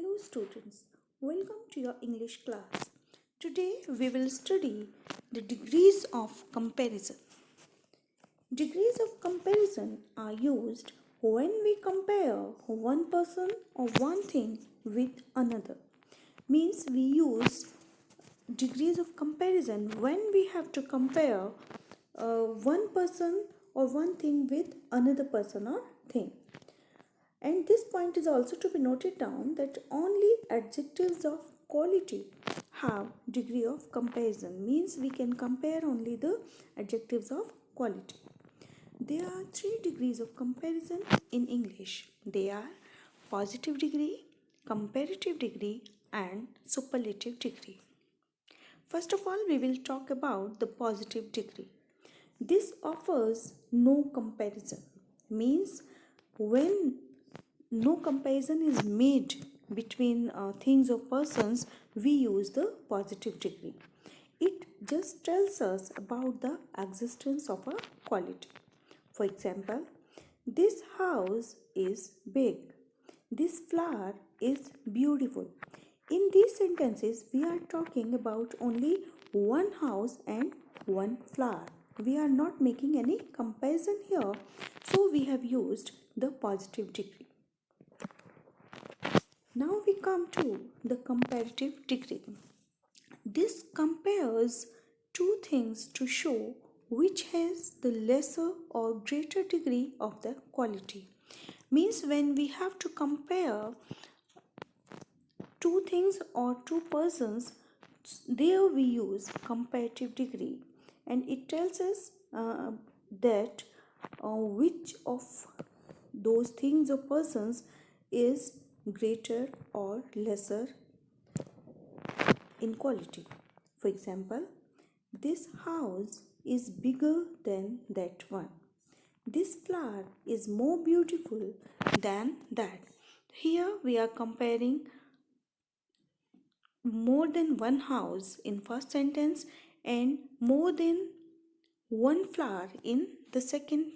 Hello students, welcome to your English class. Today we will study the degrees of comparison. Degrees of comparison are used when we compare one person or one thing with another. Means we use degrees of comparison when we have to compare one person or one thing with another person or thing. And this point is also to be noted down that only adjectives of quality have degree of comparison, means we can compare only the adjectives of quality. There are 3 degrees of comparison in English. They are positive degree, comparative degree and superlative degree. First of all, we will talk about the positive degree. This offers no comparison, means when no comparison is made between things or persons, we use the positive degree. It just tells us about the existence of a quality. For example, this house is big. This flower is beautiful. In these sentences, we are talking about only one house and one flower. We are not making any comparison here, so we have used the positive degree. Now we come to the comparative degree. This compares two things to show which has the lesser or greater degree of the quality. Means when we have to compare two things or two persons, there we use comparative degree, and it tells us that which of those things or persons is greater or lesser in quality. For example, this house is bigger than that one. This flower is more beautiful than that. Here we are comparing more than one house in first sentence and more than one flower in the second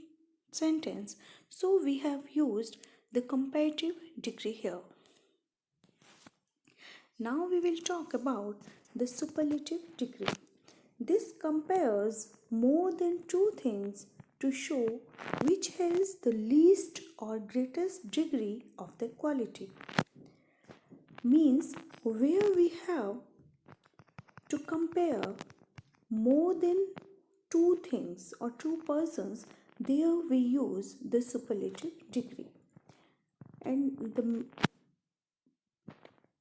sentence. So we have used the comparative degree here. Now we will talk about the superlative degree. This compares more than two things to show which has the least or greatest degree of the quality. Means where we have to compare more than two things or two persons, there we use the superlative degree. And the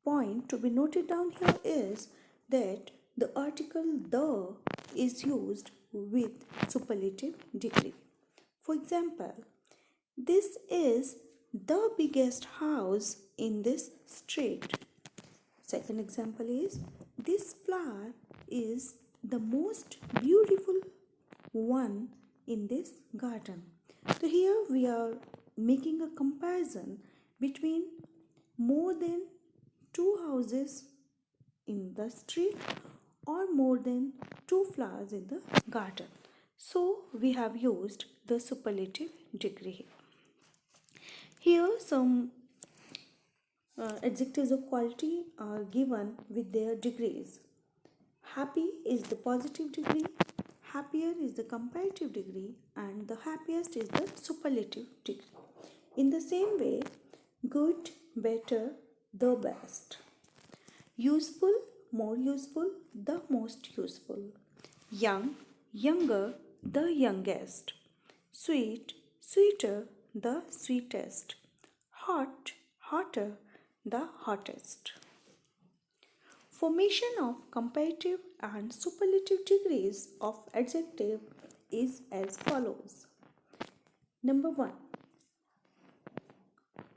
point to be noted down here is that the article the is used with superlative degree. For example, this is the biggest house in this street. Second example is, this flower is the most beautiful one in this garden. So here we are making a comparison between more than two houses in the street or more than two flowers in the garden. So we have used the superlative degree here. Here some adjectives of quality are given with their degrees. Happy is the positive degree, happier is the comparative degree, and the happiest is the superlative degree. In the same way, good, better, the best. Useful, more useful, the most useful. Young, younger, the youngest. Sweet, sweeter, the sweetest. Hot, hotter, the hottest. Formation of comparative and superlative degrees of adjective is as follows. Number 1.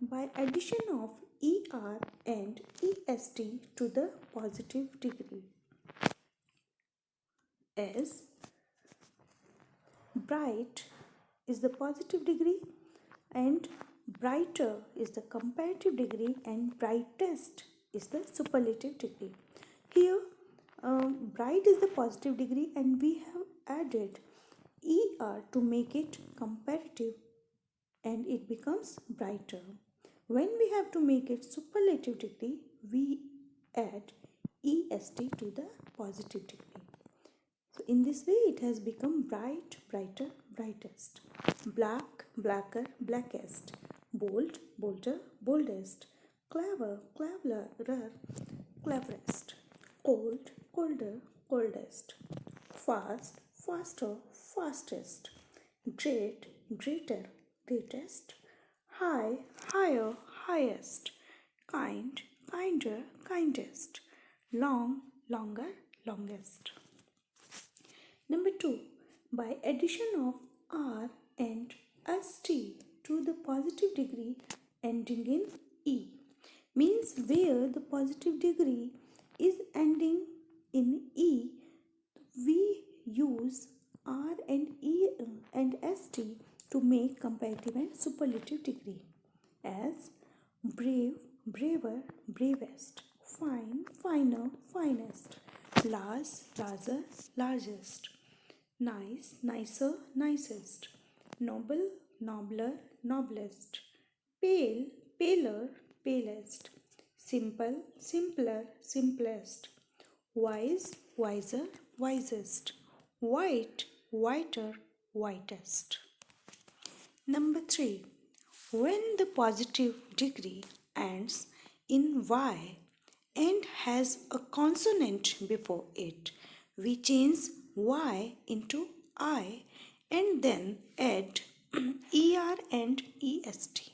By addition of ER and EST to the positive degree. As bright is the positive degree and brighter is the comparative degree and brightest is the superlative degree. Here bright is the positive degree and we have added ER to make it comparative and it becomes brighter. When we have to make it superlative degree, we add est to the positive degree. So in this way it has become bright, brighter, brightest, black, blacker, blackest, bold, bolder, boldest, clever, cleverer, cleverest, cold, colder, coldest, fast, faster, fastest, great, greater, greatest, high, higher, highest, kind, kinder, kindest, long, longer, longest. Number 2. By addition of R and ST to the positive degree ending in E means where the positive degree is ending in E, we use R and E and ST to make comparative and superlative degree as brave, braver, bravest, fine, finer, finest, large, larger, largest, nice, nicer, nicest, noble, nobler, noblest, pale, paler, palest, simple, simpler, simplest, wise, wiser, wisest, white, whiter, whitest. Number 3. When the positive degree ends in Y and has a consonant before it, we change Y into I and then add ER and EST.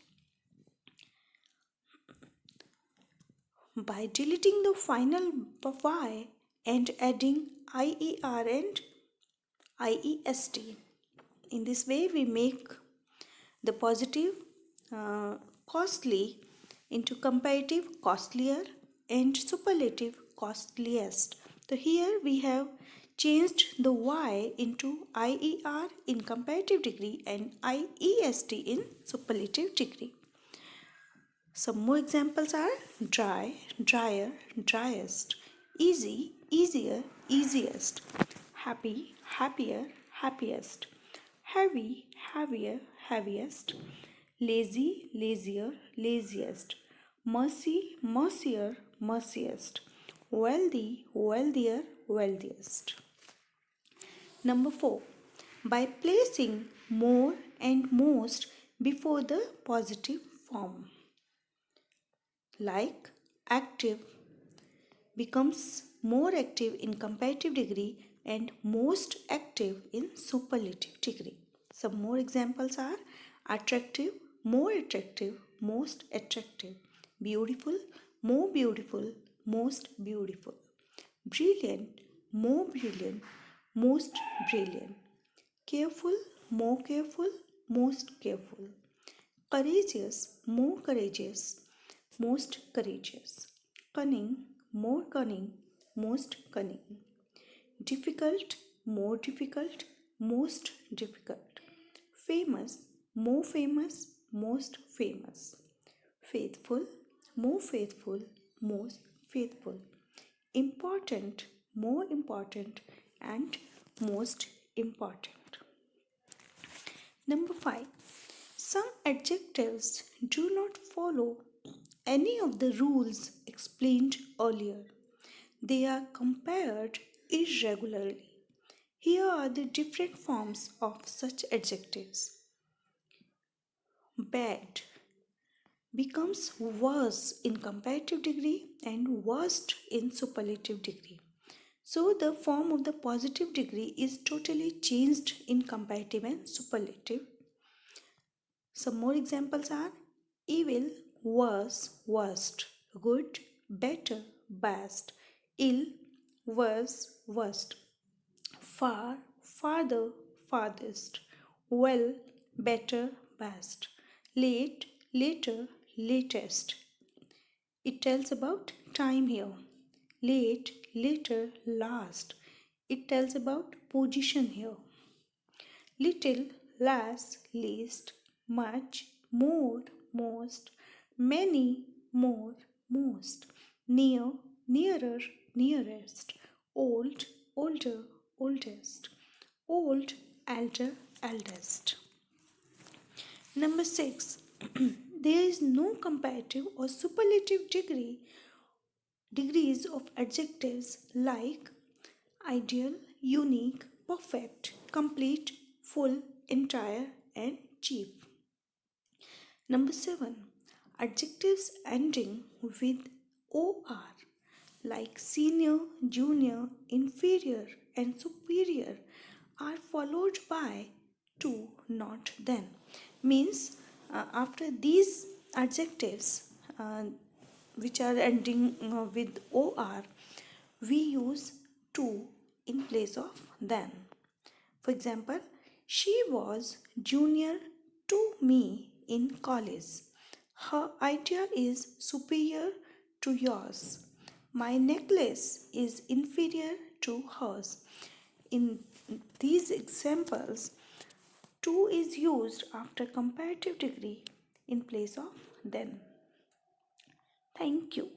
By deleting the final Y and adding IER and IEST. In this way, we make the positive costly into comparative costlier and superlative costliest. So here we have changed the Y into IER in comparative degree and IEST in superlative degree. Some more examples are dry, drier, driest, easy, easier, easiest, happy, happier, happiest, heavy, heavier, heaviest, lazy, lazier, laziest, mercy, mercier, merciest, wealthy, wealthier, wealthiest. Number 4. By placing more and most before the positive form. Like active becomes more active in comparative degree and most active in superlative degree. Some more examples are attractive, more attractive, most attractive, beautiful, more beautiful, most beautiful, brilliant, more brilliant, most brilliant, careful, more careful, most careful, courageous, more courageous, most courageous, cunning, more cunning, most cunning, difficult, more difficult, most difficult, famous, more famous, most famous, faithful, more faithful, most faithful, important, more important, and most important. Number 5. Some adjectives do not follow any of the rules explained earlier. They are compared irregularly. Here are the different forms of such adjectives. Bad becomes worse in comparative degree and worst in superlative degree. So the form of the positive degree is totally changed in comparative and superlative. Some more examples are evil, worse, worst, good, better, best, ill, worse, worst, far, farther, farthest, well, better, best, late, later, latest. It tells about time here. Late, later, last. It tells about position here. Little, less, least, much, more, most, many, more, most, near, nearer, nearest, old, older, oldest, old, elder, eldest. Number 6. there is no comparative or superlative degrees of adjectives like ideal, unique, perfect, complete, full, entire, and chief. Number 7. Adjectives ending with or like senior, junior, inferior, and superior are followed by to, not then. Means after these adjectives which are ending with or, we use to in place of then. For example, she was junior to me in college. Her idea is superior to yours. My necklace is inferior to hers. In these examples, to is used after comparative degree in place of then. Thank you.